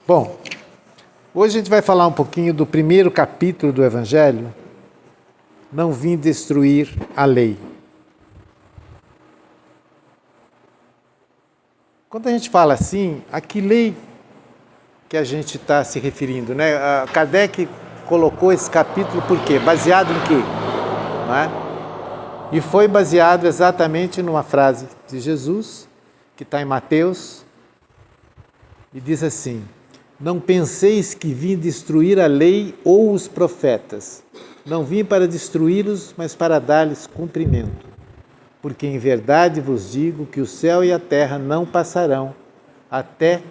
Bom, hoje a gente vai falar um pouquinho do primeiro capítulo do Evangelho, Não vim destruir a lei. Quando a gente fala assim, a que lei que a gente está se referindo, né? A Kardec colocou esse capítulo por quê? Baseado em quê? Não é? E foi baseado exatamente numa frase de Jesus, que está em Mateus, e diz assim: não penseis que vim destruir a lei ou os profetas. Não vim para destruí-los, mas para dar-lhes cumprimento. Porque em verdade vos digo que o céu e a terra não passarão, até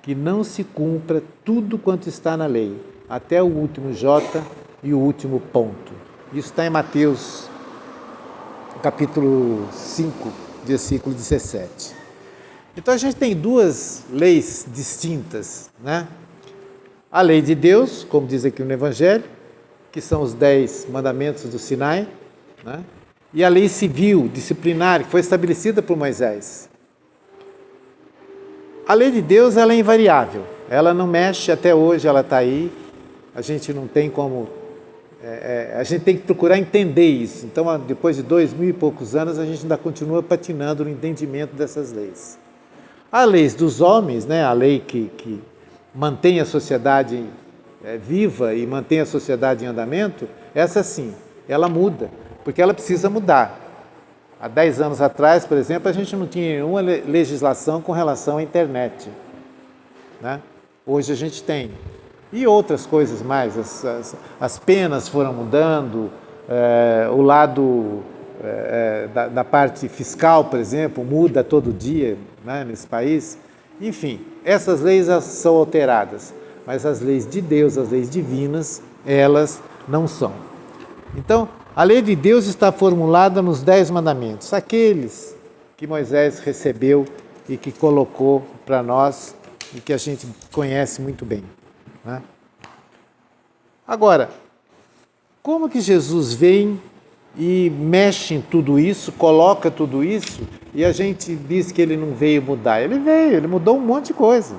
que não se cumpra tudo quanto está na lei, até o último J e o último ponto. Isso está em Mateus, capítulo 5, versículo 17. Então a gente tem duas leis distintas, né? A lei de Deus, como diz aqui no Evangelho, que são os 10 mandamentos do Sinai, né? E a lei civil, disciplinar, que foi estabelecida por Moisés. A lei de Deus, ela é invariável, ela não mexe até hoje, ela está aí, a gente não tem como... a gente tem que procurar entender isso. Então, depois de 2000 e poucos anos, a gente ainda continua patinando no entendimento dessas leis. As leis dos homens, né, a lei que mantém a sociedade viva e mantém a sociedade em andamento, essa sim, ela muda, porque ela precisa mudar. Há 10 anos atrás, por exemplo, a gente não tinha nenhuma legislação com relação à internet, né? Hoje a gente tem. E outras coisas mais, as penas foram mudando, o lado da parte fiscal, por exemplo, muda todo dia, né, nesse país. Enfim, essas leis são alteradas, mas as leis de Deus, as leis divinas, elas não são. Então, a lei de Deus está formulada nos 10 mandamentos, aqueles que Moisés recebeu e que colocou para nós e que a gente conhece muito bem, né? Agora, como que Jesus vem e mexe em tudo isso, coloca tudo isso, e a gente diz que ele não veio mudar? Ele veio, ele mudou um monte de coisa.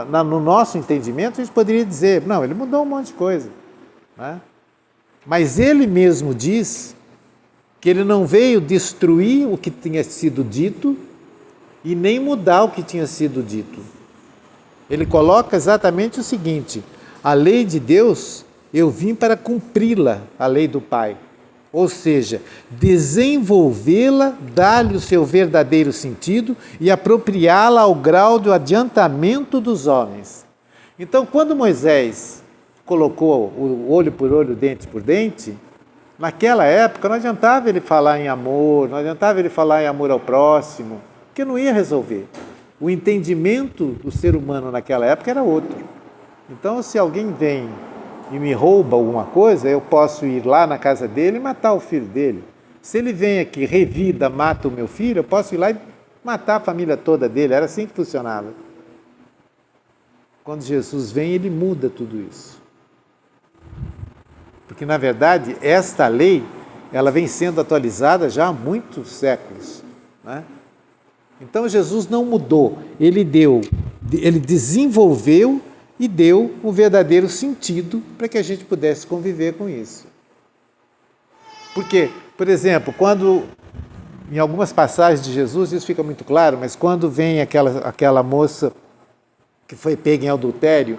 No nosso entendimento, a gente poderia dizer, não, ele mudou um monte de coisa, né? Mas ele mesmo diz que ele não veio destruir o que tinha sido dito e nem mudar o que tinha sido dito. Ele coloca exatamente o seguinte: a lei de Deus, eu vim para cumpri-la, a lei do Pai. Ou seja, desenvolvê-la, dar-lhe o seu verdadeiro sentido e apropriá-la ao grau do adiantamento dos homens. Então, quando Moisés colocou o olho por olho, dente por dente, naquela época não adiantava ele falar em amor, não adiantava ele falar em amor ao próximo, porque não ia resolver. O entendimento do ser humano naquela época era outro. Então, se alguém vem e me rouba alguma coisa, eu posso ir lá na casa dele e matar o filho dele. Se ele vem aqui, revida, mata o meu filho, eu posso ir lá e matar a família toda dele. Era assim que funcionava. Quando Jesus vem, ele muda tudo isso. Porque, na verdade, esta lei, ela vem sendo atualizada já há muitos séculos, né? Então, Jesus não mudou, ele desenvolveu e deu um verdadeiro sentido para que a gente pudesse conviver com isso. Porque, por exemplo, quando, em algumas passagens de Jesus, isso fica muito claro, mas quando vem aquela moça que foi pega em adultério,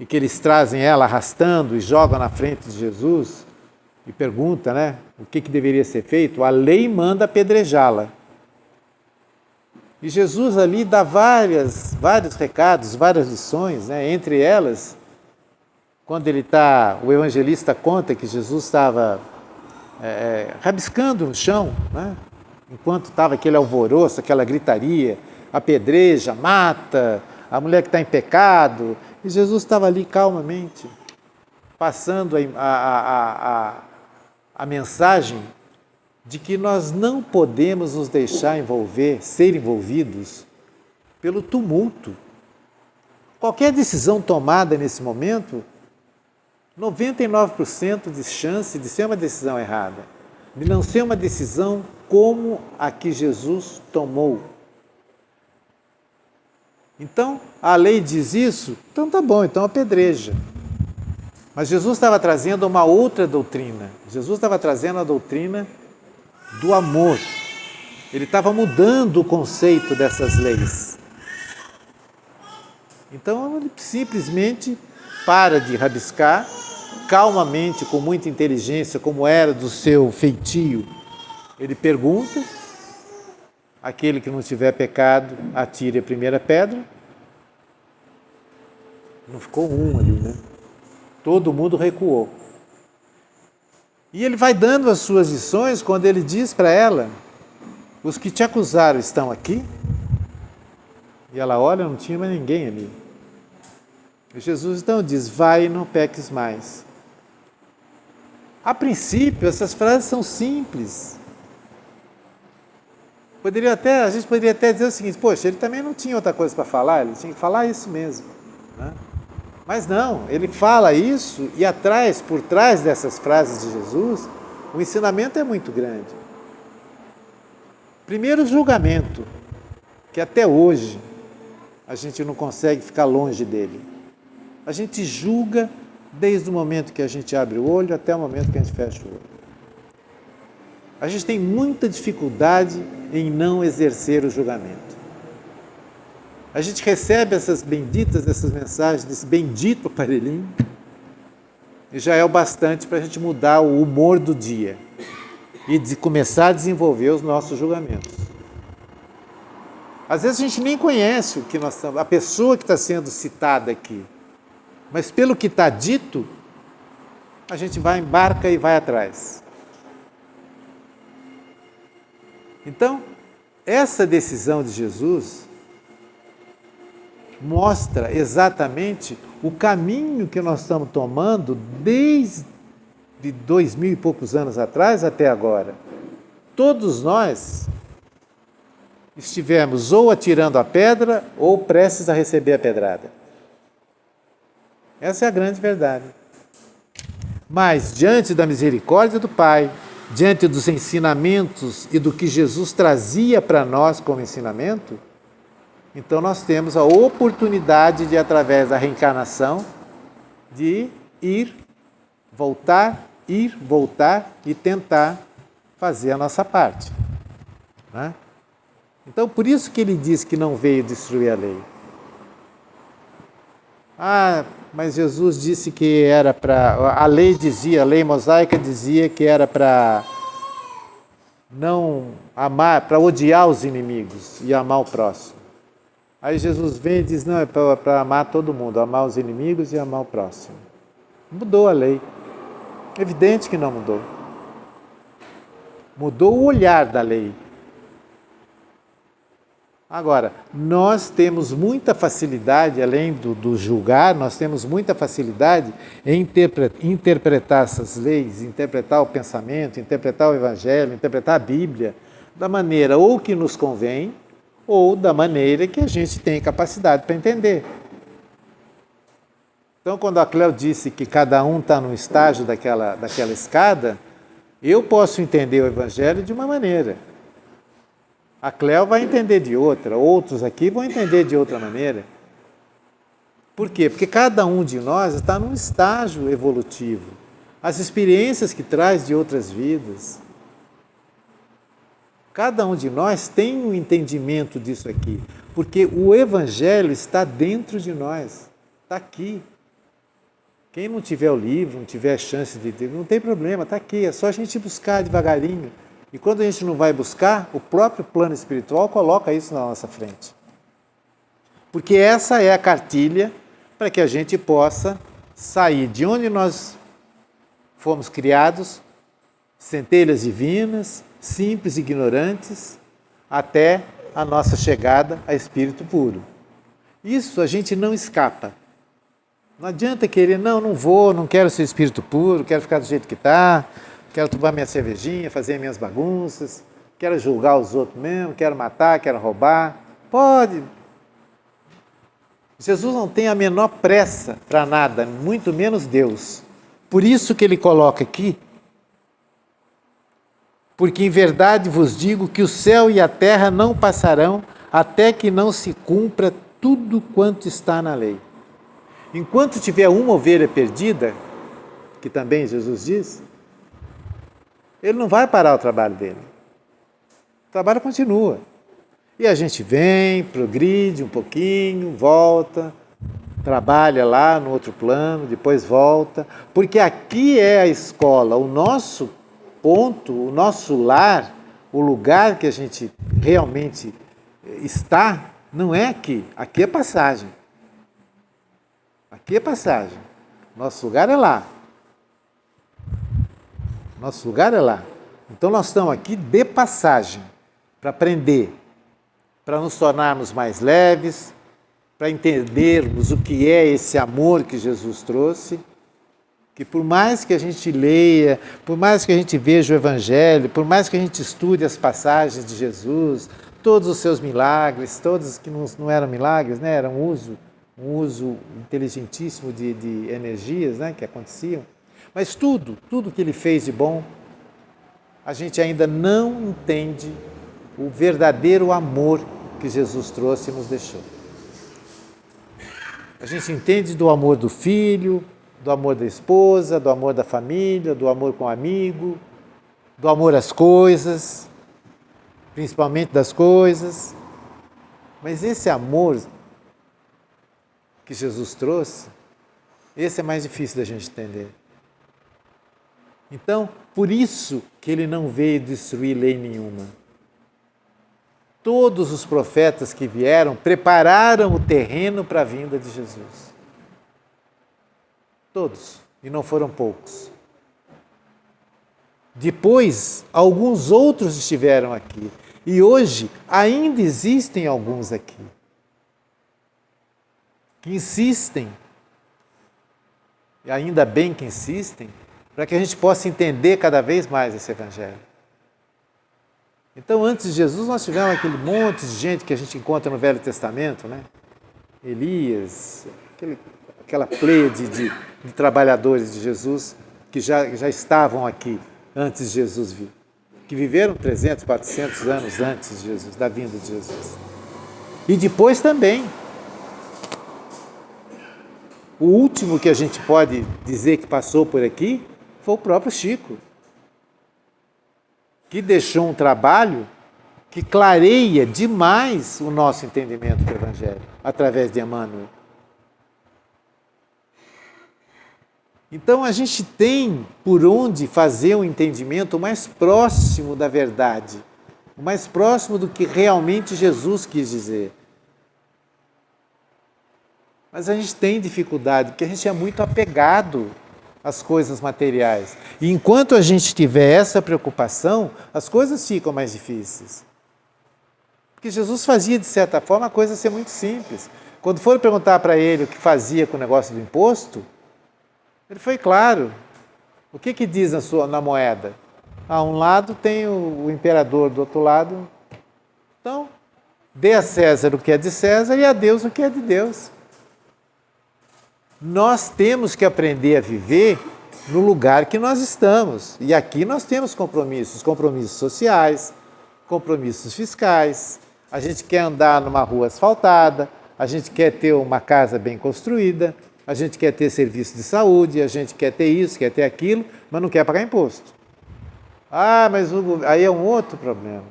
e que eles trazem ela arrastando e jogam na frente de Jesus, e pergunta, né, o que deveria ser feito, a lei manda apedrejá-la. E Jesus ali dá vários recados, várias lições, né? Entre elas, quando o evangelista conta que Jesus estava rabiscando no chão, né? Enquanto estava aquele alvoroço, aquela gritaria, apedreja, mata, a mulher que está em pecado, e Jesus estava ali calmamente, passando a mensagem de que nós não podemos nos deixar ser envolvidos pelo tumulto. Qualquer decisão tomada nesse momento, 99% de chance de ser uma decisão errada, de não ser uma decisão como a que Jesus tomou. Então, a lei diz isso, então tá bom, então apedreja. Mas Jesus estava trazendo uma outra doutrina. Jesus estava trazendo a doutrina do amor. Ele estava mudando o conceito dessas leis. Então, ele simplesmente para de rabiscar, calmamente, com muita inteligência, como era do seu feitio. Ele pergunta, aquele que não tiver pecado, atire a primeira pedra. Não ficou um ali, né? Todo mundo recuou. E ele vai dando as suas lições quando ele diz para ela: os que te acusaram estão aqui? E ela olha, não tinha mais ninguém ali. E Jesus então diz: vai e não peques mais. A princípio, essas frases são simples. A gente poderia até dizer o seguinte: poxa, ele também não tinha outra coisa para falar, ele tinha que falar isso mesmo, né? Mas não, ele fala isso e por trás dessas frases de Jesus, o ensinamento é muito grande. Primeiro, o julgamento, que até hoje a gente não consegue ficar longe dele. A gente julga desde o momento que a gente abre o olho até o momento que a gente fecha o olho. A gente tem muita dificuldade em não exercer o julgamento. A gente recebe essas mensagens desse bendito aparelhinho, e já é o bastante para a gente mudar o humor do dia e começar a desenvolver os nossos julgamentos. Às vezes a gente nem conhece a pessoa que está sendo citada aqui, mas pelo que está dito, a gente embarca e vai atrás. Então, essa decisão de Jesus mostra exatamente o caminho que nós estamos tomando desde 2000 e poucos anos atrás até agora. Todos nós estivemos ou atirando a pedra ou prestes a receber a pedrada. Essa é a grande verdade. Mas, diante da misericórdia do Pai, diante dos ensinamentos e do que Jesus trazia para nós como ensinamento, então nós temos a oportunidade de, através da reencarnação, de ir, voltar e tentar fazer a nossa parte, né? Então, por isso que ele diz que não veio destruir a lei. Mas Jesus disse que era para... A lei mosaica dizia que era para não amar, para odiar os inimigos e amar o próximo. Aí Jesus vem e diz: não, é para amar todo mundo, amar os inimigos e amar o próximo. Mudou a lei. Evidente que não mudou. Mudou o olhar da lei. Agora, nós temos muita facilidade, além do julgar, nós temos muita facilidade em interpretar essas leis, interpretar o pensamento, interpretar o Evangelho, interpretar a Bíblia, da maneira ou que nos convém, ou da maneira que a gente tem capacidade para entender. Então, quando a Cléo disse que cada um está num estágio daquela escada, eu posso entender o Evangelho de uma maneira. A Cléo vai entender de outra, outros aqui vão entender de outra maneira. Por quê? Porque cada um de nós está num estágio evolutivo. As experiências que traz de outras vidas. Cada um de nós tem um entendimento disso aqui, porque o Evangelho está dentro de nós, está aqui. Quem não tiver o livro, não tiver a chance de ter, não tem problema, está aqui, é só a gente buscar devagarinho. E quando a gente não vai buscar, o próprio plano espiritual coloca isso na nossa frente. Porque essa é a cartilha para que a gente possa sair de onde nós fomos criados, centelhas divinas, simples e ignorantes, até a nossa chegada a espírito puro. Isso a gente não escapa. Não adianta querer, não quero ser espírito puro, quero ficar do jeito que está, quero tomar minha cervejinha, fazer minhas bagunças, quero julgar os outros mesmo, quero matar, quero roubar. Pode. Jesus não tem a menor pressa para nada, muito menos Deus. Por isso que ele coloca aqui: porque em verdade vos digo que o céu e a terra não passarão até que não se cumpra tudo quanto está na lei. Enquanto tiver uma ovelha perdida, que também Jesus diz, ele não vai parar o trabalho dele. O trabalho continua. E a gente vem, progride um pouquinho, volta, trabalha lá no outro plano, depois volta, porque aqui é a escola, o nosso ponto, o nosso lar, o lugar que a gente realmente está, não é aqui. Aqui é passagem. Aqui é passagem. Nosso lugar é lá. Nosso lugar é lá. Então nós estamos aqui de passagem, para aprender, para nos tornarmos mais leves, para entendermos o que é esse amor que Jesus trouxe, que por mais que a gente leia, por mais que a gente veja o Evangelho, por mais que a gente estude as passagens de Jesus, todos os seus milagres, todos que não eram milagres, né? Era um uso inteligentíssimo de energias, né? Que aconteciam, mas tudo que ele fez de bom, a gente ainda não entende o verdadeiro amor que Jesus trouxe e nos deixou. A gente entende do amor do filho, do amor da esposa, do amor da família, do amor com o amigo, do amor às coisas, principalmente das coisas. Mas esse amor que Jesus trouxe, esse é mais difícil da gente entender. Então, por isso que ele não veio destruir lei nenhuma. Todos os profetas que vieram prepararam o terreno para a vinda de Jesus. Todos, e não foram poucos. Depois, alguns outros estiveram aqui. E hoje ainda existem alguns aqui que insistem, e ainda bem que insistem, para que a gente possa entender cada vez mais esse Evangelho. Então, antes de Jesus, nós tivemos aquele monte de gente que a gente encontra no Velho Testamento, né? Elias, aquela pleiade de trabalhadores de Jesus que já estavam aqui antes de Jesus vir, que viveram 300, 400 anos antes de Jesus, da vinda de Jesus. E depois também. O último que a gente pode dizer que passou por aqui foi o próprio Chico, que deixou um trabalho que clareia demais o nosso entendimento do Evangelho, através de Emmanuel. Então a gente tem por onde fazer um entendimento mais próximo da verdade, mais próximo do que realmente Jesus quis dizer. Mas a gente tem dificuldade, porque a gente é muito apegado às coisas materiais. E enquanto a gente tiver essa preocupação, as coisas ficam mais difíceis. Porque Jesus fazia, de certa forma, a coisa ser muito simples. Quando foram perguntar para ele o que fazia com o negócio do imposto, ele foi claro. O que diz na moeda? A um lado tem o imperador, do outro lado. Então, dê a César o que é de César e a Deus o que é de Deus. Nós temos que aprender a viver no lugar que nós estamos. E aqui nós temos compromissos sociais, compromissos fiscais. A gente quer andar numa rua asfaltada, a gente quer ter uma casa bem construída, a gente quer ter serviço de saúde, a gente quer ter isso, quer ter aquilo, mas não quer pagar imposto. Ah, mas aí é um outro problema.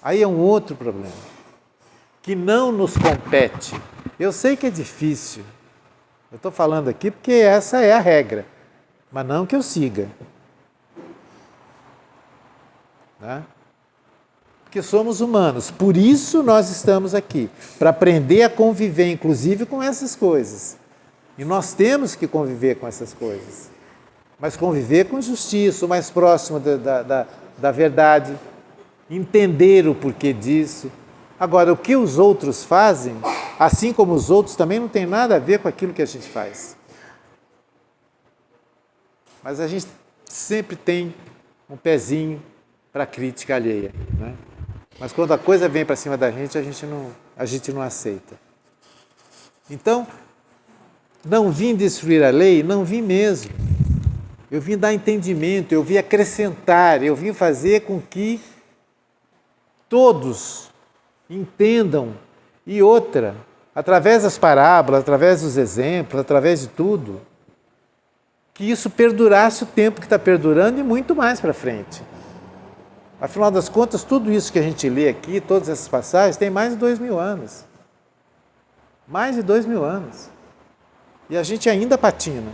Aí é um outro problema que não nos compete. Eu sei que é difícil. Eu estou falando aqui porque essa é a regra, mas não que eu siga. Né? Porque somos humanos, por isso nós estamos aqui, para aprender a conviver, inclusive, com essas coisas. E nós temos que conviver com essas coisas. Mas conviver com justiça, o mais próximo da verdade, entender o porquê disso. Agora, o que os outros fazem, assim como os outros, também não tem nada a ver com aquilo que a gente faz. Mas a gente sempre tem um pezinho para a crítica alheia, né? Mas quando a coisa vem para cima da gente, a gente não aceita. Então, não vim destruir a lei, não vim mesmo. Eu vim dar entendimento, eu vim acrescentar, eu vim fazer com que todos entendam E outra, através das parábolas, através dos exemplos, através de tudo, que isso perdurasse o tempo que está perdurando e muito mais para frente. Afinal das contas, tudo isso que a gente lê aqui, todas essas passagens, tem mais de 2000 anos. Mais de 2000 anos. E a gente ainda patina.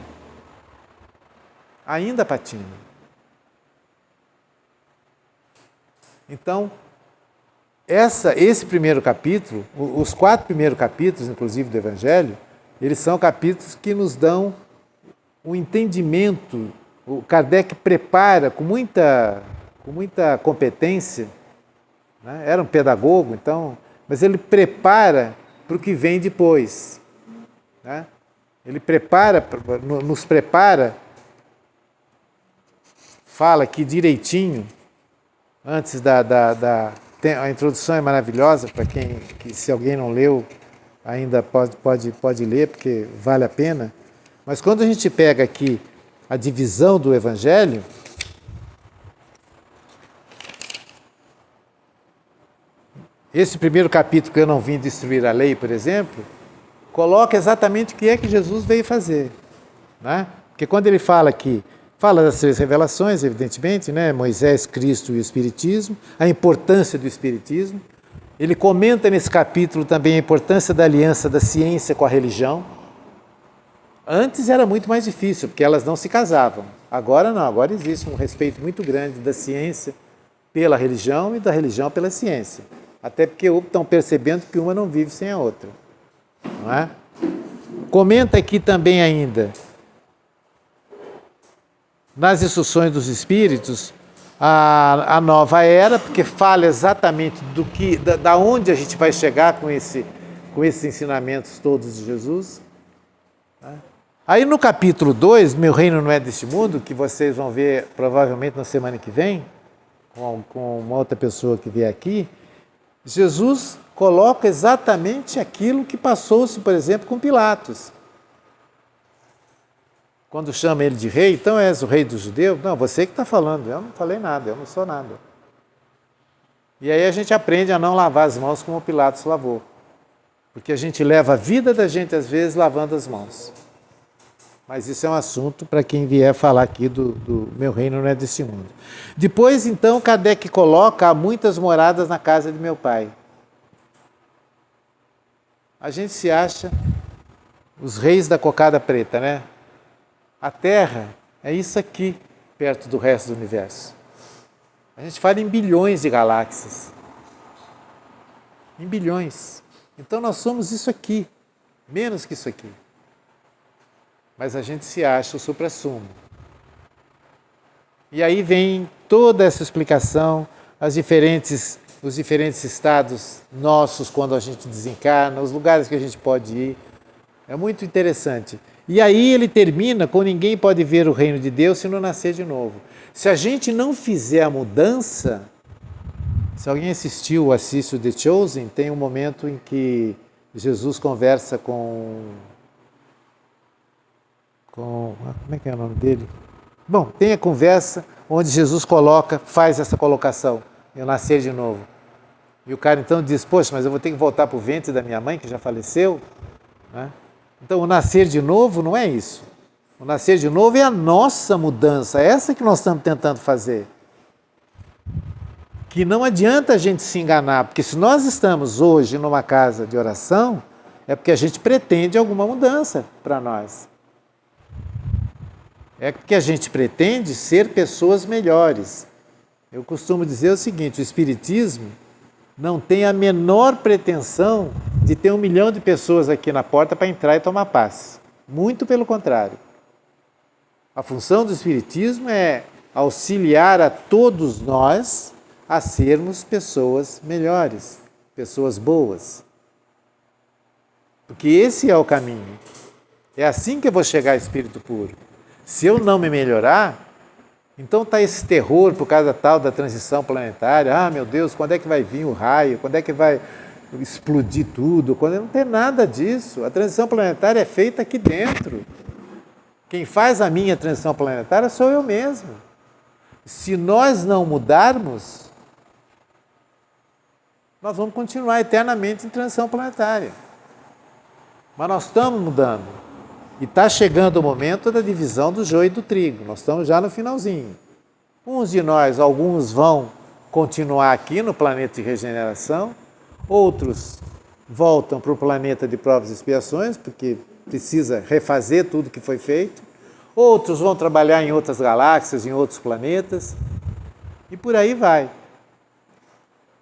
Ainda patina. Então, esse primeiro capítulo, os 4 primeiros capítulos, inclusive, do Evangelho, eles são capítulos que nos dão o entendimento. O Kardec prepara com muita competência, né? Era um pedagogo, então, mas ele prepara para o que vem depois, né? Ele nos prepara, fala aqui direitinho, antes a introdução é maravilhosa, para se alguém não leu, ainda pode ler, porque vale a pena. Mas quando a gente pega aqui a divisão do Evangelho, esse primeiro capítulo, que eu não vim destruir a lei, por exemplo, coloca exatamente o que é que Jesus veio fazer, né? Porque quando ele fala aqui, fala das 3 revelações, evidentemente, né? Moisés, Cristo e o Espiritismo, a importância do Espiritismo. Ele comenta nesse capítulo também a importância da aliança da ciência com a religião. Antes era muito mais difícil, porque elas não se casavam. Agora não, agora existe um respeito muito grande da ciência pela religião e da religião pela ciência. Até porque estão percebendo que uma não vive sem a outra. Não é? Comenta aqui também ainda, nas instruções dos Espíritos, a nova era, porque fala exatamente da onde a gente vai chegar com esses ensinamentos todos de Jesus. Aí no capítulo 2, Meu Reino Não É Deste Mundo, que vocês vão ver provavelmente na semana que vem, com uma outra pessoa que vier aqui, Jesus coloca exatamente aquilo que passou-se, por exemplo, com Pilatos. Quando chama ele de rei, então és o rei dos judeus? Não, você que está falando, eu não falei nada, eu não sou nada. E aí a gente aprende a não lavar as mãos como Pilatos lavou. Porque a gente leva a vida da gente, às vezes, lavando as mãos. Mas isso é um assunto para quem vier falar aqui do Meu Reino Não É Deste Mundo. Depois, então, Kardec coloca: há muitas moradas na casa de meu pai. A gente se acha os reis da cocada preta, né? A Terra é isso aqui, perto do resto do universo. A gente fala em bilhões de galáxias. Em bilhões. Então nós somos isso aqui, menos que isso aqui. Mas a gente se acha o suprassumo. E aí vem toda essa explicação, os diferentes estados nossos quando a gente desencarna, os lugares que a gente pode ir. É muito interessante. E aí ele termina com: ninguém pode ver o reino de Deus se não nascer de novo. Se a gente não fizer a mudança, se alguém assiste o The Chosen, tem um momento em que Jesus conversa com como é que é o nome dele? Bom, tem a conversa onde Jesus faz essa colocação: eu nascer de novo. E o cara então diz: poxa, mas eu vou ter que voltar para o ventre da minha mãe, que já faleceu, né? Então, o nascer de novo não é isso. O nascer de novo é a nossa mudança, essa que nós estamos tentando fazer. Que não adianta a gente se enganar, porque se nós estamos hoje numa casa de oração, é porque a gente pretende alguma mudança para nós. É porque a gente pretende ser pessoas melhores. Eu costumo dizer o seguinte: o Espiritismo não tem a menor pretensão de ter 1 milhão de pessoas aqui na porta para entrar e tomar paz. Muito pelo contrário. A função do Espiritismo é auxiliar a todos nós a sermos pessoas melhores, pessoas boas. Porque esse é o caminho. É assim que eu vou chegar a espírito puro. Se eu não me melhorar, então está esse terror por causa da transição planetária. Ah, meu Deus, quando é que vai vir o raio? Quando é que vai explodir tudo? Não tem nada disso. A transição planetária é feita aqui dentro. Quem faz a minha transição planetária sou eu mesmo. Se nós não mudarmos, nós vamos continuar eternamente em transição planetária. Mas nós estamos mudando. E está chegando o momento da divisão do joio e do trigo. Nós estamos já no finalzinho. Uns de nós, alguns vão continuar aqui no planeta de regeneração, outros voltam para o planeta de provas e expiações, porque precisa refazer tudo que foi feito, outros vão trabalhar em outras galáxias, em outros planetas, e por aí vai.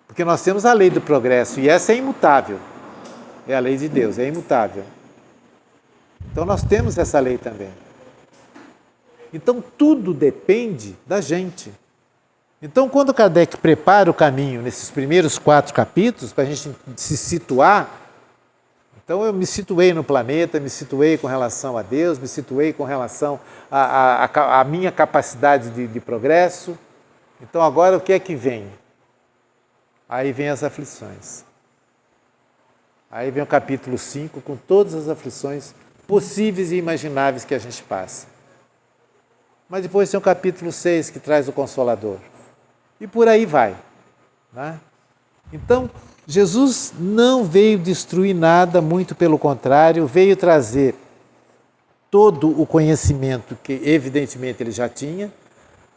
Porque nós temos a lei do progresso, e essa é imutável. É a lei de Deus, é imutável. Então nós temos essa lei também. Então tudo depende da gente. Então quando Kardec prepara o caminho nesses primeiros 4 capítulos, para a gente se situar, então eu me situei no planeta, me situei com relação a Deus, me situei com relação à minha capacidade de progresso. Então agora o que é que vem? Aí vem as aflições. Aí vem o capítulo 5 com todas as aflições possíveis e imagináveis que a gente passa. Mas depois tem o capítulo 6 que traz o Consolador. E por aí vai. Né? Então, Jesus não veio destruir nada, muito pelo contrário, veio trazer todo o conhecimento que evidentemente ele já tinha,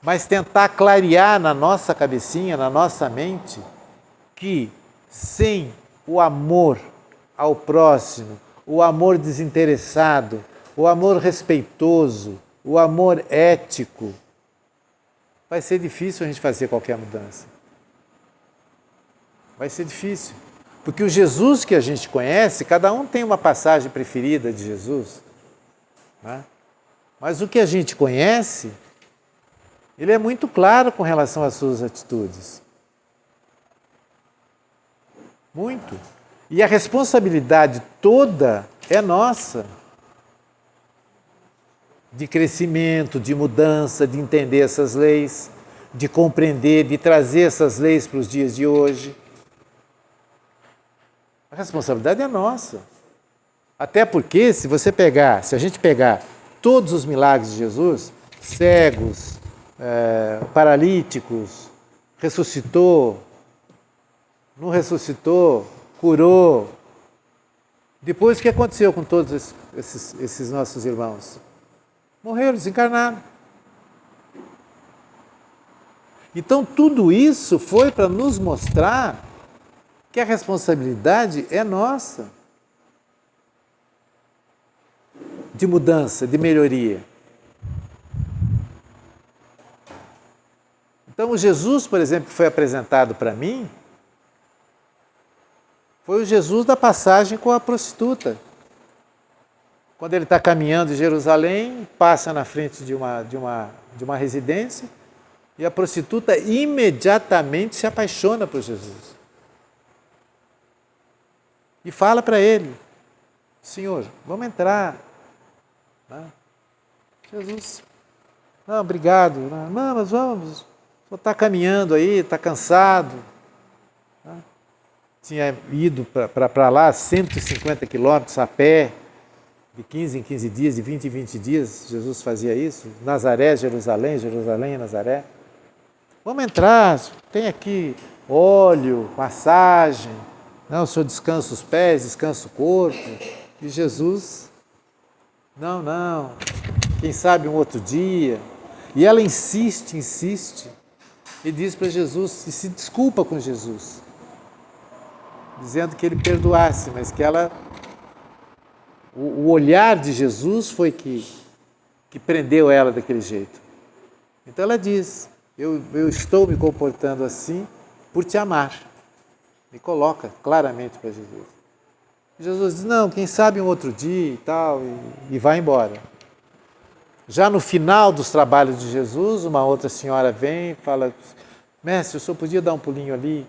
mas tentar clarear na nossa cabecinha, na nossa mente, que sem o amor ao próximo, o amor desinteressado, o amor respeitoso, o amor ético, vai ser difícil a gente fazer qualquer mudança. Vai ser difícil. Porque o Jesus que a gente conhece, cada um tem uma passagem preferida de Jesus. Né? Mas o que a gente conhece, ele é muito claro com relação às suas atitudes. Muito. E a responsabilidade toda é nossa. De crescimento, de mudança, de entender essas leis, de compreender, de trazer essas leis para os dias de hoje. A responsabilidade é nossa. Até porque, se a gente pegar todos os milagres de Jesus, cegos, paralíticos, ressuscitou, não ressuscitou, curou. Depois, o que aconteceu com todos esses nossos irmãos? Morreram, desencarnaram. Então, tudo isso foi para nos mostrar que a responsabilidade é nossa. De mudança, de melhoria. Então, o Jesus, por exemplo, que foi apresentado para mim, foi o Jesus da passagem com a prostituta. Quando ele está caminhando em Jerusalém, passa na frente de uma residência e a prostituta imediatamente se apaixona por Jesus. E fala para ele, Senhor, vamos entrar. Jesus, não, obrigado. Não, mas vamos, só está caminhando aí, está cansado. Tinha ido para lá 150 quilômetros a pé, de 15 em 15 dias, de 20 em 20 dias, Jesus fazia isso. Nazaré, Jerusalém, Jerusalém, Nazaré. Vamos entrar, tem aqui óleo, massagem. Não, o senhor descansa os pés, descansa o corpo. E Jesus, não, quem sabe um outro dia. E ela insiste, e diz para Jesus, e se desculpa com Jesus, dizendo que ele perdoasse, mas que ela... O olhar de Jesus foi que prendeu ela daquele jeito. Então ela diz, eu estou me comportando assim por te amar. E coloca claramente para Jesus. Jesus diz, não, quem sabe um outro dia e tal, e vai embora. Já no final dos trabalhos de Jesus, uma outra senhora vem e fala, mestre, o senhor podia dar um pulinho ali?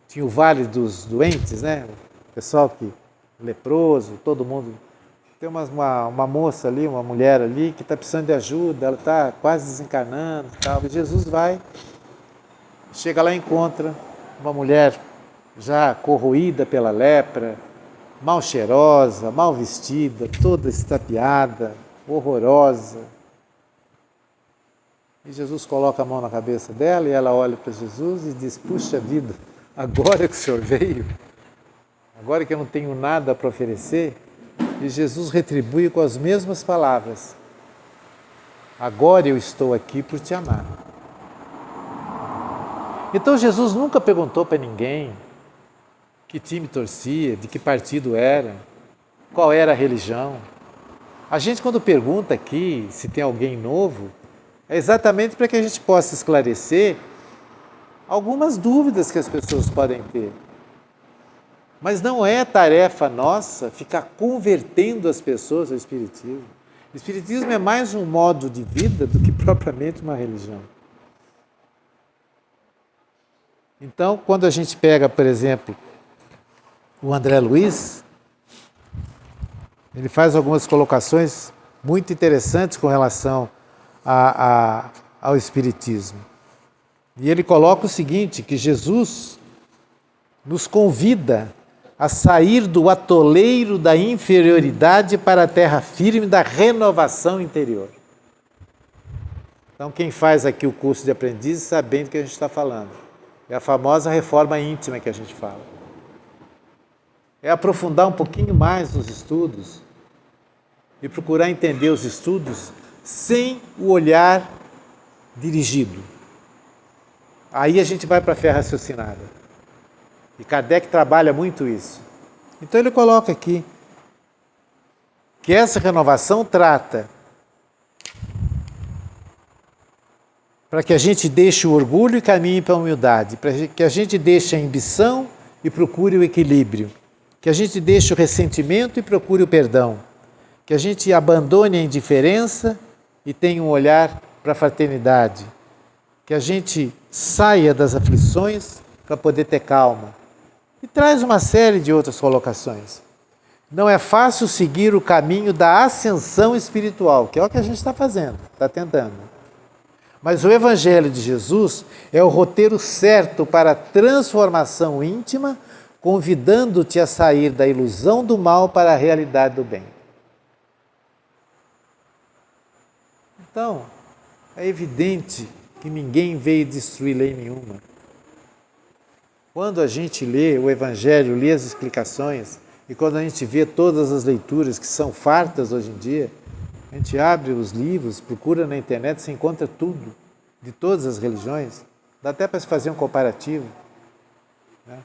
Tinha o Vale dos Doentes, né? O pessoal que... leproso, todo mundo. Tem uma moça ali, uma mulher ali, que está precisando de ajuda, ela está quase desencarnando e tal. E Jesus vai, chega lá e encontra uma mulher já corroída pela lepra, mal cheirosa, mal vestida, toda estapeada, horrorosa. E Jesus coloca a mão na cabeça dela e ela olha para Jesus e diz, puxa vida, agora que o Senhor veio, agora que eu não tenho nada para oferecer, e Jesus retribui com as mesmas palavras. Agora eu estou aqui por te amar. Então Jesus nunca perguntou para ninguém que time torcia, de que partido era, qual era a religião. A gente, quando pergunta aqui se tem alguém novo, é exatamente para que a gente possa esclarecer algumas dúvidas que as pessoas podem ter. Mas não é tarefa nossa ficar convertendo as pessoas ao Espiritismo. O Espiritismo é mais um modo de vida do que propriamente uma religião. Então, quando a gente pega, por exemplo, o André Luiz, ele faz algumas colocações muito interessantes com relação ao Espiritismo. E ele coloca o seguinte, que Jesus nos convida a sair do atoleiro da inferioridade para a terra firme da renovação interior. Então, quem faz aqui o curso de aprendiz sabe bem do que a gente está falando. É a famosa reforma íntima que a gente fala. É aprofundar um pouquinho mais nos estudos e procurar entender os estudos sem o olhar dirigido. Aí a gente vai para a fé raciocinada. E Kardec trabalha muito isso. Então ele coloca aqui que essa renovação trata para que a gente deixe o orgulho e caminhe para a humildade, para que a gente deixe a ambição e procure o equilíbrio, que a gente deixe o ressentimento e procure o perdão, que a gente abandone a indiferença e tenha um olhar para a fraternidade, que a gente saia das aflições para poder ter calma. E traz uma série de outras colocações. Não é fácil seguir o caminho da ascensão espiritual, que é o que a gente está fazendo, está tentando. Mas o Evangelho de Jesus é o roteiro certo para a transformação íntima, convidando-te a sair da ilusão do mal para a realidade do bem. Então, é evidente que ninguém veio destruir lei nenhuma. Quando a gente lê o Evangelho, lê as explicações, e quando a gente vê todas as leituras que são fartas hoje em dia, a gente abre os livros, procura na internet, se encontra tudo, de todas as religiões, dá até para se fazer um comparativo. Né?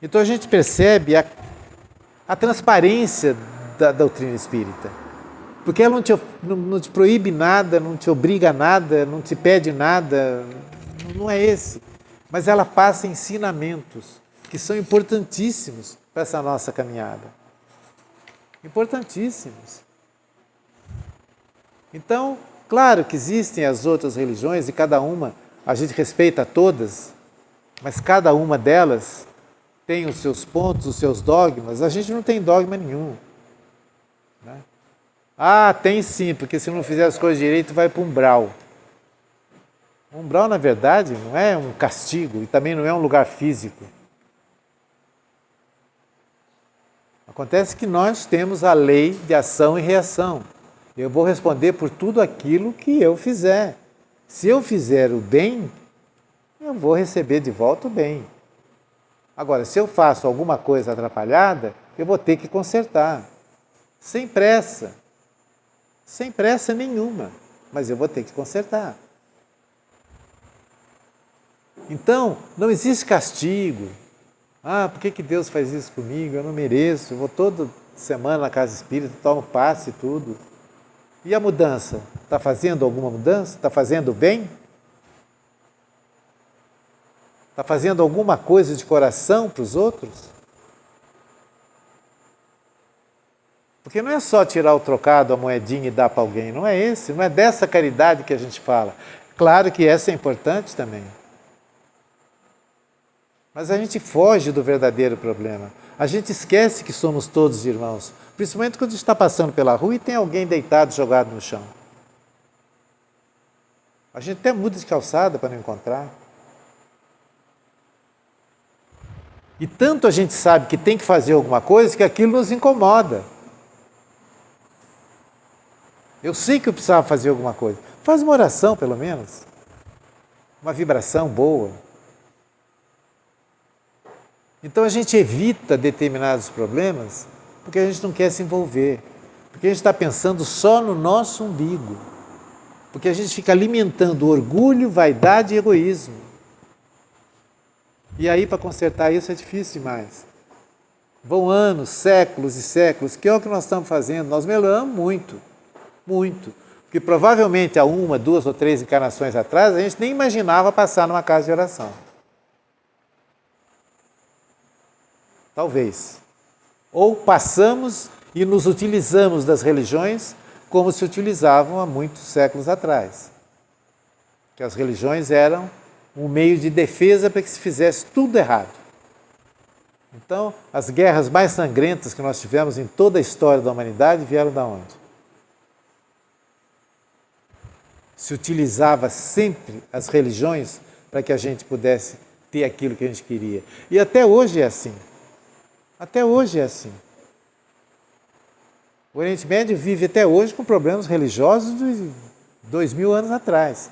Então a gente percebe a transparência da doutrina espírita, porque ela não te proíbe nada, não te obriga a nada, não te pede nada, não é esse. Mas ela passa ensinamentos que são importantíssimos para essa nossa caminhada. Importantíssimos. Então, claro que existem as outras religiões e cada uma, a gente respeita todas, mas cada uma delas tem os seus pontos, os seus dogmas. A gente não tem dogma nenhum. Né? Ah, tem sim, porque se não fizer as coisas direito vai para o umbral. O umbral, na verdade, não é um castigo e também não é um lugar físico. Acontece que nós temos a lei de ação e reação. Eu vou responder por tudo aquilo que eu fizer. Se eu fizer o bem, eu vou receber de volta o bem. Agora, se eu faço alguma coisa atrapalhada, eu vou ter que consertar. Sem pressa. Sem pressa nenhuma. Mas eu vou ter que consertar. Então, não existe castigo. Ah, por que Deus faz isso comigo? Eu não mereço. Eu vou toda semana na casa espírita, tomo passe e tudo. E a mudança? Está fazendo alguma mudança? Está fazendo bem? Está fazendo alguma coisa de coração para os outros? Porque não é só tirar o trocado, a moedinha e dar para alguém. Não é esse, não é dessa caridade que a gente fala. Claro que essa é importante também. Mas a gente foge do verdadeiro problema. A gente esquece que somos todos irmãos. Principalmente quando a gente está passando pela rua e tem alguém deitado, jogado no chão. A gente até muda de calçada para não encontrar. E tanto a gente sabe que tem que fazer alguma coisa que aquilo nos incomoda. Eu sei que eu precisava fazer alguma coisa. Faz uma oração, pelo menos. Uma vibração boa. Então a gente evita determinados problemas porque a gente não quer se envolver, porque a gente está pensando só no nosso umbigo, porque a gente fica alimentando orgulho, vaidade e egoísmo. E aí para consertar isso é difícil demais. Vão anos, séculos e séculos, que é o que nós estamos fazendo, nós melhoramos muito, muito. Porque provavelmente há 1, 2 ou 3 encarnações atrás, a gente nem imaginava passar numa casa de oração. Talvez. Ou passamos e nos utilizamos das religiões como se utilizavam há muitos séculos atrás. Que as religiões eram um meio de defesa para que se fizesse tudo errado. Então, as guerras mais sangrentas que nós tivemos em toda a história da humanidade vieram da onde? Se utilizava sempre as religiões para que a gente pudesse ter aquilo que a gente queria. E até hoje é assim. Até hoje é assim. O Oriente Médio vive até hoje com problemas religiosos de 2000 anos atrás.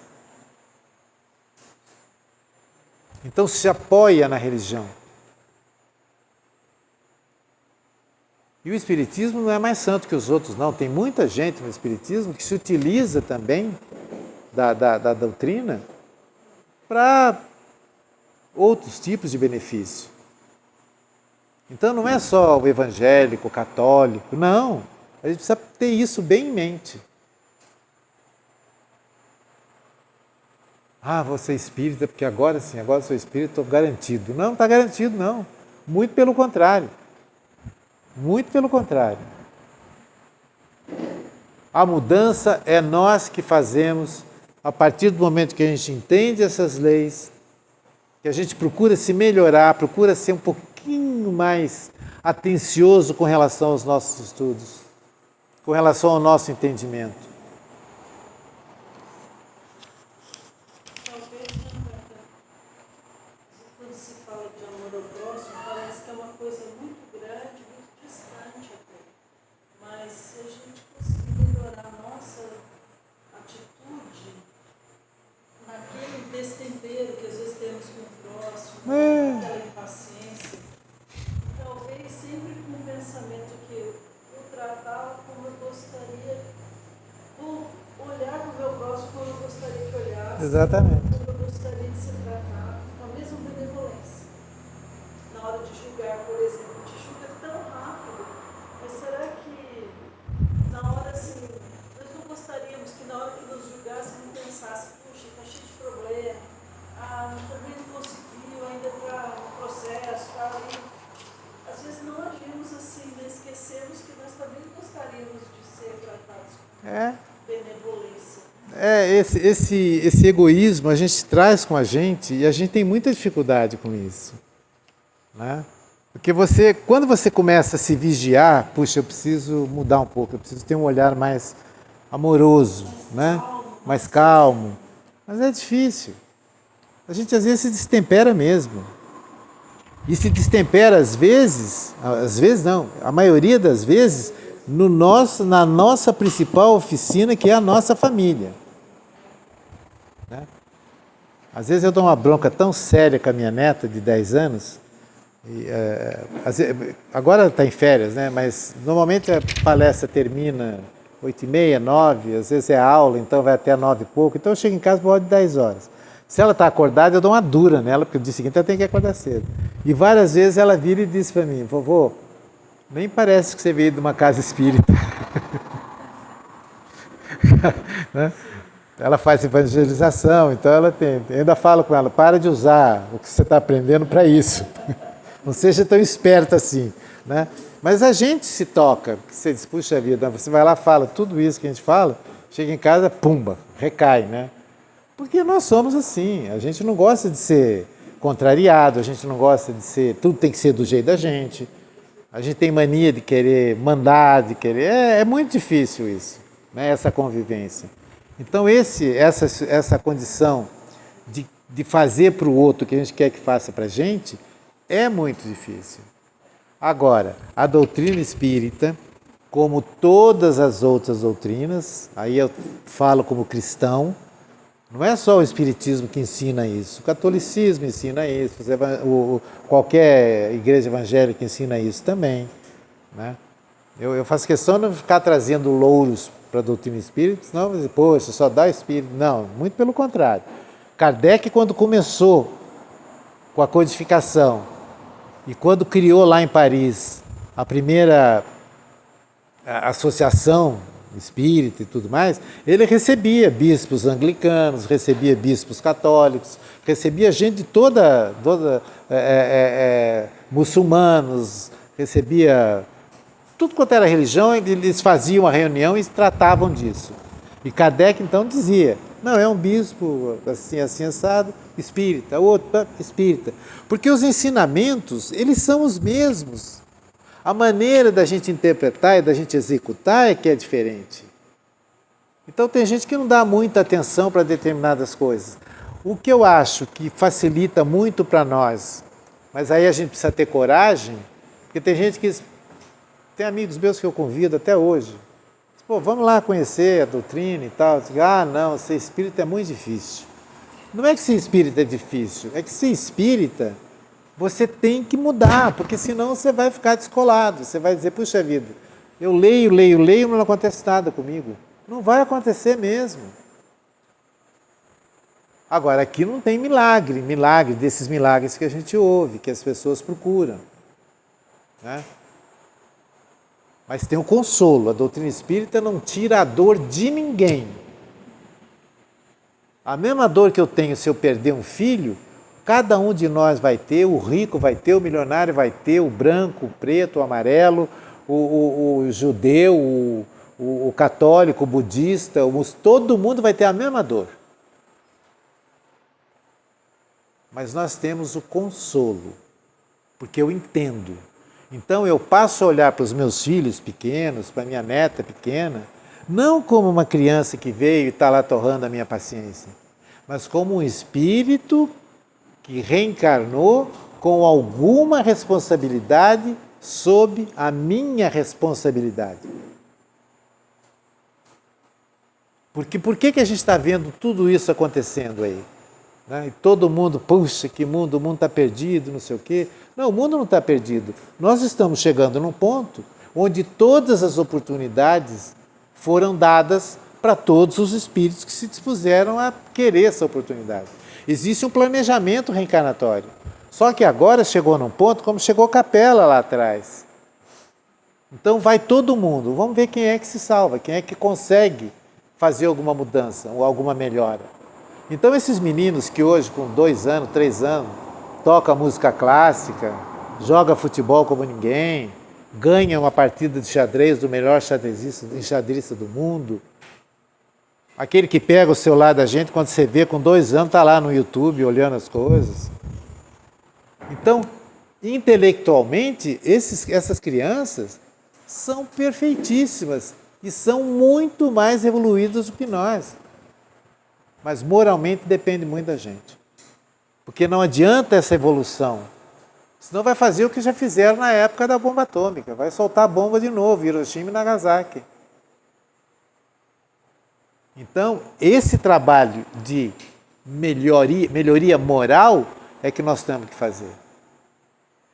Então se apoia na religião. E o Espiritismo não é mais santo que os outros, não. Tem muita gente no Espiritismo que se utiliza também da doutrina para outros tipos de benefício. Então não é só o evangélico, o católico, não. A gente precisa ter isso bem em mente. Ah, vou ser espírita, porque agora sim, agora sou espírita, estou garantido. Não, não está garantido, não. Muito pelo contrário. Muito pelo contrário. A mudança é nós que fazemos a partir do momento que a gente entende essas leis, que a gente procura se melhorar, procura ser um pouquinho mais atencioso com relação aos nossos estudos, com relação ao nosso entendimento. Exatamente. Eu gostaria de ser tratado com a mesma benevolência. Na hora de julgar, por exemplo, te julga tão rápido, mas será que na hora assim, nós não gostaríamos que na hora que nos julgasse não pensasse, puxa, está cheio de problema, também não conseguiu, ainda está no processo, está ali. Às vezes não agimos assim, né? Esquecemos que nós também gostaríamos de ser tratados com benevolência. Esse egoísmo a gente traz com a gente e a gente tem muita dificuldade com isso. Né? Porque quando você começa a se vigiar, puxa, eu preciso mudar um pouco, eu preciso ter um olhar mais amoroso, né? Mais calmo. Mas é difícil. A gente às vezes se destempera mesmo. E se destempera às vezes não, a maioria das vezes, na nossa principal oficina, que é a nossa família. Né? Às vezes eu dou uma bronca tão séria com a minha neta de 10 anos, agora está em férias, né? Mas normalmente a palestra termina 8h30, 9h, às vezes é aula, então vai até 9h e pouco, então eu chego em casa por volta de 10 horas. Se ela está acordada, eu dou uma dura nela, porque no dia seguinte ela tem que acordar cedo. E várias vezes ela vira e diz para mim, vovô, nem parece que você veio de uma casa espírita. Né? Ela faz evangelização, então ela tem. Eu ainda falo com ela, para de usar o que você está aprendendo para isso. Não seja tão esperto assim. Né? Mas a gente se toca, você diz, puxa vida, você vai lá, fala tudo isso que a gente fala, chega em casa, pumba, recai, né? Porque nós somos assim, a gente não gosta de ser contrariado, a gente não gosta de ser, tudo tem que ser do jeito da gente. A gente tem mania de querer mandar, de querer... É muito difícil isso, né? Essa convivência. Então essa condição de fazer para o outro o que a gente quer que faça para a gente é muito difícil. Agora, a doutrina espírita, como todas as outras doutrinas, aí eu falo como cristão, Não é só o Espiritismo que ensina isso, o catolicismo ensina isso, qualquer igreja evangélica ensina isso também, né? Eu faço questão de não ficar trazendo louros para a doutrina espírita, senão vai dizer, poxa, só dá espírito. Não, muito pelo contrário. Kardec, quando começou com a codificação e quando criou lá em Paris a primeira associação espírita e tudo mais, ele recebia bispos anglicanos, recebia bispos católicos, recebia gente de toda muçulmanos, recebia tudo quanto era religião, eles faziam a reunião e tratavam disso. E Kardec então dizia, não, é um bispo assim, assim, assado, espírita, outro espírita. Porque os ensinamentos, eles são os mesmos. A maneira da gente interpretar e da gente executar é que é diferente. Então tem gente que não dá muita atenção para determinadas coisas. O que eu acho que facilita muito para nós, mas aí a gente precisa ter coragem, porque tem gente que... Tem amigos meus que eu convido até hoje. Pô, vamos lá conhecer a doutrina e tal. Digo, não, ser espírita é muito difícil. Não é que ser espírita é difícil, é que ser espírita... Você tem que mudar, porque senão você vai ficar descolado. Você vai dizer, puxa vida, eu leio, não acontece nada comigo. Não vai acontecer mesmo. Agora, aqui não tem milagre desses milagres que a gente ouve, que as pessoas procuram, né? Mas tem o consolo. A doutrina espírita não tira a dor de ninguém. A mesma dor que eu tenho se eu perder um filho, cada um de nós vai ter, o rico vai ter, o milionário vai ter, o branco, o preto, o amarelo, o judeu, o católico, o budista, todo mundo vai ter a mesma dor. Mas nós temos o consolo, porque eu entendo. Então eu passo a olhar para os meus filhos pequenos, para a minha neta pequena, não como uma criança que veio e está lá torrando a minha paciência, mas como um espírito que reencarnou com alguma responsabilidade sob a minha responsabilidade. Porque por que a gente está vendo tudo isso acontecendo aí? Né? E todo mundo, puxa, que mundo, o mundo está perdido, não sei o quê. Não, o mundo não está perdido. Nós estamos chegando num ponto onde todas as oportunidades foram dadas para todos os espíritos que se dispuseram a querer essa oportunidade. Existe um planejamento reencarnatório. Só que agora chegou num ponto como chegou Capela lá atrás. Então vai todo mundo. Vamos ver quem é que se salva, quem é que consegue fazer alguma mudança ou alguma melhora. Então esses meninos que hoje com 2 anos, 3 anos, tocam música clássica, jogam futebol como ninguém, ganham uma partida de xadrez do melhor enxadrista do mundo, aquele que pega o celular da gente, quando você vê com 2 anos, está lá no YouTube olhando as coisas. Então, intelectualmente, essas crianças são perfeitíssimas e são muito mais evoluídas do que nós. Mas moralmente depende muito da gente. Porque não adianta essa evolução. Senão vai fazer o que já fizeram na época da bomba atômica. Vai soltar a bomba de novo, Hiroshima e Nagasaki. Então, esse trabalho de melhoria moral é que nós temos que fazer.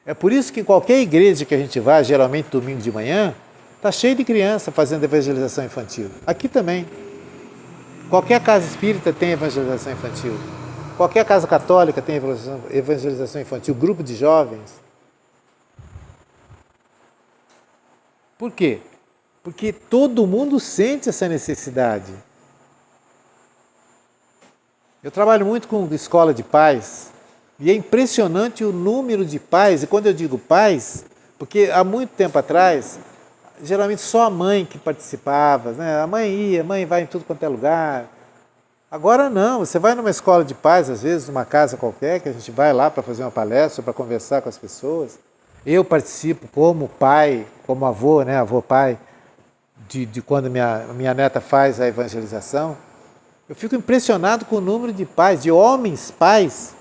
É por isso que em qualquer igreja que a gente vá, geralmente domingo de manhã, está cheio de criança fazendo evangelização infantil. Aqui também. Qualquer casa espírita tem evangelização infantil. Qualquer casa católica tem evangelização infantil, grupo de jovens. Por quê? Porque todo mundo sente essa necessidade. Eu trabalho muito com escola de pais e é impressionante o número de pais, e quando eu digo pais, porque há muito tempo atrás, geralmente só a mãe que participava, né? A mãe vai em tudo quanto é lugar. Agora não, você vai numa escola de pais, às vezes numa casa qualquer, que a gente vai lá para fazer uma palestra, para conversar com as pessoas. Eu participo como pai, como avô, né? Avô-pai, de quando minha neta faz a evangelização. Eu fico impressionado com o número de pais, de homens pais,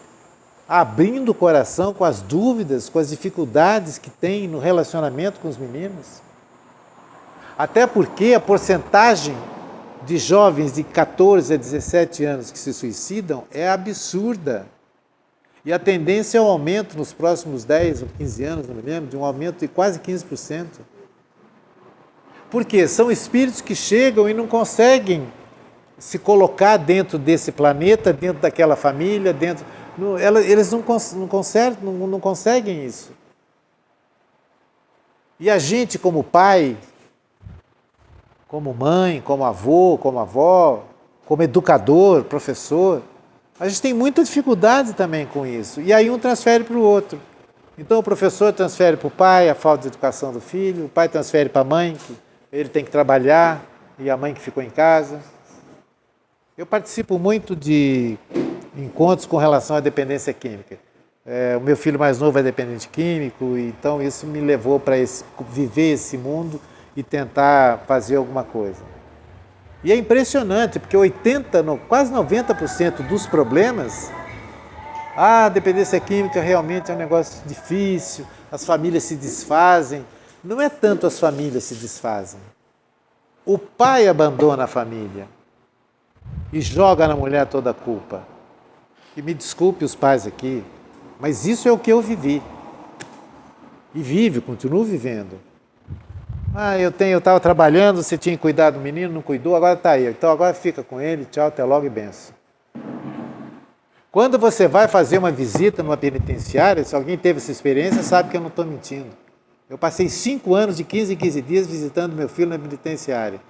abrindo o coração com as dúvidas, com as dificuldades que tem no relacionamento com os meninos. Até porque a porcentagem de jovens de 14 a 17 anos que se suicidam é absurda. E a tendência é um aumento nos próximos 10 ou 15 anos, não me lembro, de um aumento de quase 15%. Por quê? São espíritos que chegam e não conseguem se colocar dentro desse planeta, dentro daquela família, eles não conseguem isso. E a gente, como pai, como mãe, como avô, como avó, como educador, professor, a gente tem muita dificuldade também com isso. E aí um transfere para o outro. Então o professor transfere para o pai a falta de educação do filho, o pai transfere para a mãe, que ele tem que trabalhar, e a mãe que ficou em casa. Eu participo muito de encontros com relação à dependência química. O meu filho mais novo é dependente químico, então isso me levou para viver esse mundo e tentar fazer alguma coisa. E é impressionante, porque quase 90% dos problemas, a dependência química realmente é um negócio difícil, as famílias se desfazem. Não é tanto as famílias se desfazem. O pai abandona a família e joga na mulher toda a culpa. E me desculpe os pais aqui, mas isso é o que eu vivi. E continuo vivendo. Eu estava trabalhando, você tinha cuidado do menino, não cuidou, agora está aí. Então agora fica com ele, tchau, até logo e benção. Quando você vai fazer uma visita numa penitenciária, se alguém teve essa experiência, sabe que eu não estou mentindo. Eu passei 5 anos de 15 em 15 dias visitando meu filho na penitenciária.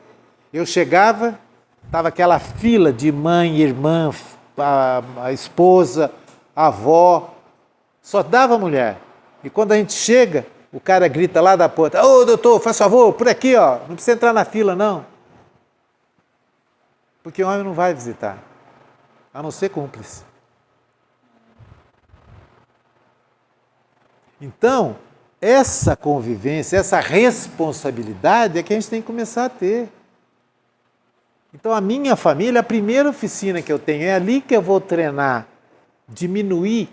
Eu chegava, estava aquela fila de mãe, irmã, a esposa, a avó, só dava mulher. E quando a gente chega, o cara grita lá da porta: "Ô, doutor, faz favor, por aqui, ó, não precisa entrar na fila, não." Porque o homem não vai visitar, a não ser cúmplice. Então, essa convivência, essa responsabilidade é que a gente tem que começar a ter. Então, a minha família, a primeira oficina que eu tenho, é ali que eu vou treinar, diminuir,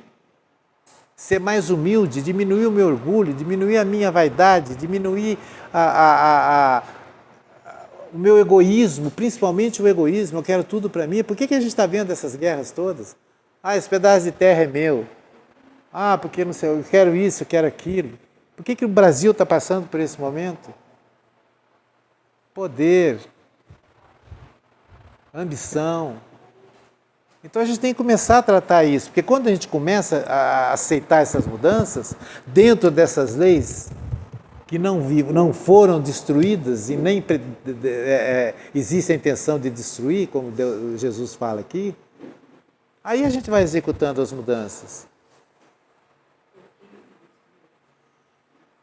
ser mais humilde, diminuir o meu orgulho, diminuir a minha vaidade, diminuir o meu egoísmo, principalmente o egoísmo. Eu quero tudo para mim. Por que a gente está vendo essas guerras todas? Esse pedaço de terra é meu. Porque não sei, eu quero isso, eu quero aquilo. Por que o Brasil está passando por esse momento? Poder, ambição. Então a gente tem que começar a tratar isso, porque quando a gente começa a aceitar essas mudanças, dentro dessas leis que não foram destruídas e nem existe a intenção de destruir, como Jesus fala aqui, aí a gente vai executando as mudanças.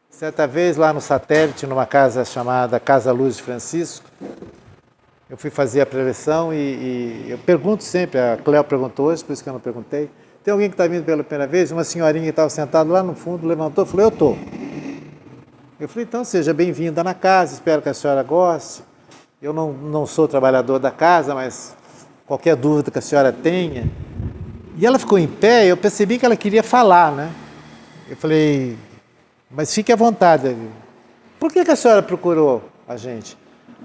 Certa vez, lá no Satélite, numa casa chamada Casa Luz de Francisco, eu fui fazer a preleção e eu pergunto sempre, a Cléo perguntou hoje, por isso que eu não perguntei: tem alguém que está vindo pela primeira vez? Uma senhorinha que estava sentada lá no fundo levantou e falou: eu estou. Eu falei: então seja bem-vinda na casa, espero que a senhora goste. Eu não sou trabalhador da casa, mas qualquer dúvida que a senhora tenha. E ela ficou em pé, eu percebi que ela queria falar, né? Eu falei: mas fique à vontade. Por que a senhora procurou a gente?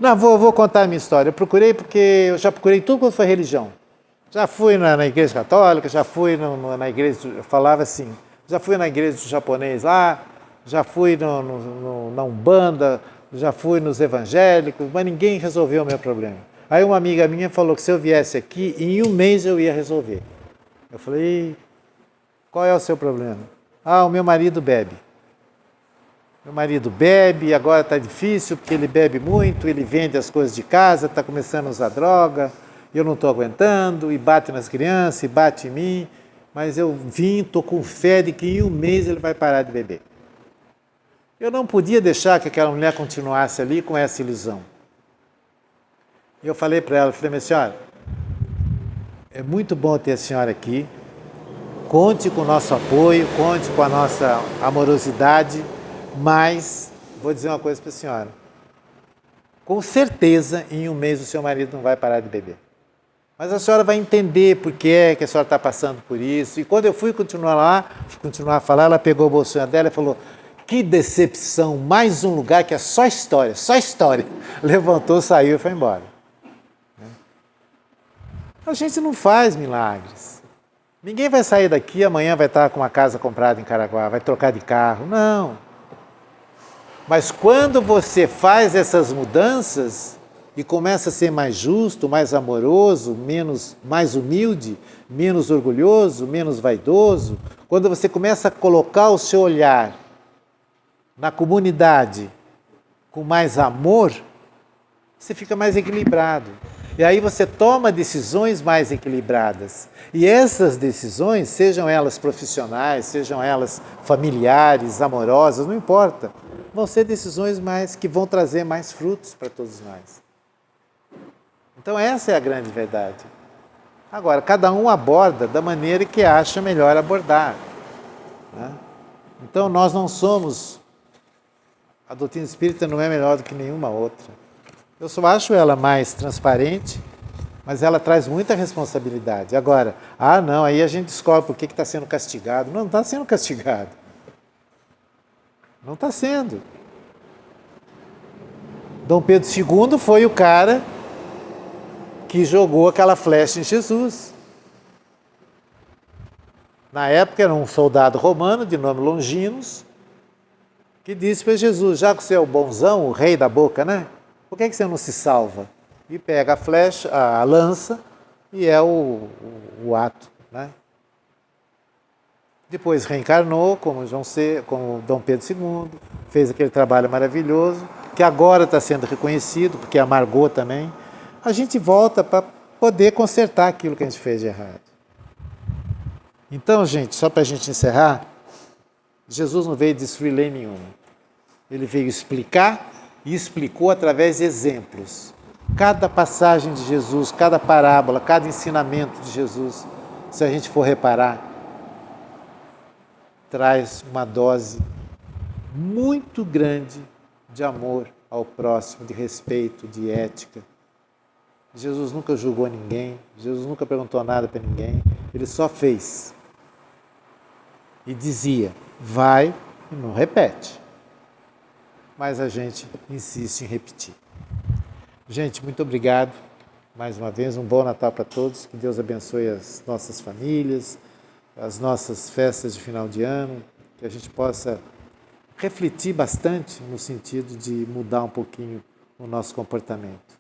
Não, vou contar a minha história. Eu procurei porque eu já procurei tudo quanto foi religião. Já fui na igreja católica, já fui na igreja, eu falava assim, já fui na igreja do japonês lá, já fui na Umbanda, já fui nos evangélicos, mas ninguém resolveu o meu problema. Aí uma amiga minha falou que se eu viesse aqui, em 1 mês eu ia resolver. Eu falei: qual é o seu problema? O meu marido bebe. Meu marido bebe, agora está difícil porque ele bebe muito, ele vende as coisas de casa, está começando a usar droga, eu não estou aguentando, e bate nas crianças, e bate em mim, mas eu estou com fé de que em 1 mês ele vai parar de beber. Eu não podia deixar que aquela mulher continuasse ali com essa ilusão. E eu falei para ela, minha senhora, é muito bom ter a senhora aqui, conte com o nosso apoio, conte com a nossa amorosidade, mas vou dizer uma coisa para a senhora: com certeza em 1 mês o seu marido não vai parar de beber. Mas a senhora vai entender por que é que a senhora está passando por isso. E quando eu fui continuar a falar, ela pegou a bolsinha dela e falou: que decepção, mais um lugar que é só história, só história. Levantou, saiu e foi embora. A gente não faz milagres. Ninguém vai sair daqui, amanhã vai estar com uma casa comprada em Caraguá, vai trocar de carro. Não. Mas quando você faz essas mudanças e começa a ser mais justo, mais amoroso, mais humilde, menos orgulhoso, menos vaidoso, quando você começa a colocar o seu olhar na comunidade com mais amor, você fica mais equilibrado. E aí você toma decisões mais equilibradas. E essas decisões, sejam elas profissionais, sejam elas familiares, amorosas, não importa, vão ser decisões que vão trazer mais frutos para todos nós. Então essa é a grande verdade. Agora, cada um aborda da maneira que acha melhor abordar, né? Então nós não somos... A doutrina espírita não é melhor do que nenhuma outra. Eu só acho ela mais transparente, mas ela traz muita responsabilidade. Agora, não, aí a gente descobre por que está sendo castigado. Não está sendo castigado. Não está sendo. Dom Pedro II foi o cara que jogou aquela flecha em Jesus. Na época era um soldado romano de nome Longinos, que disse para Jesus: já que você é o bonzão, o rei da boca, né? Por que você não se salva? E pega a flecha, a lança, e é o ato, né? Depois reencarnou como Dom Pedro II, fez aquele trabalho maravilhoso, que agora está sendo reconhecido, porque amargou também. A gente volta para poder consertar aquilo que a gente fez de errado. Então, gente, só para a gente encerrar, Jesus não veio destruir lei nenhuma. Ele veio explicar e explicou através de exemplos. Cada passagem de Jesus, cada parábola, cada ensinamento de Jesus, se a gente for reparar, traz uma dose muito grande de amor ao próximo, de respeito, de ética. Jesus nunca julgou ninguém, Jesus nunca perguntou nada para ninguém, ele só fez. E dizia: vai e não repete. Mas a gente insiste em repetir. Gente, muito obrigado. Mais uma vez, um bom Natal para todos. Que Deus abençoe as nossas famílias, as nossas festas de final de ano. Que a gente possa refletir bastante no sentido de mudar um pouquinho o nosso comportamento.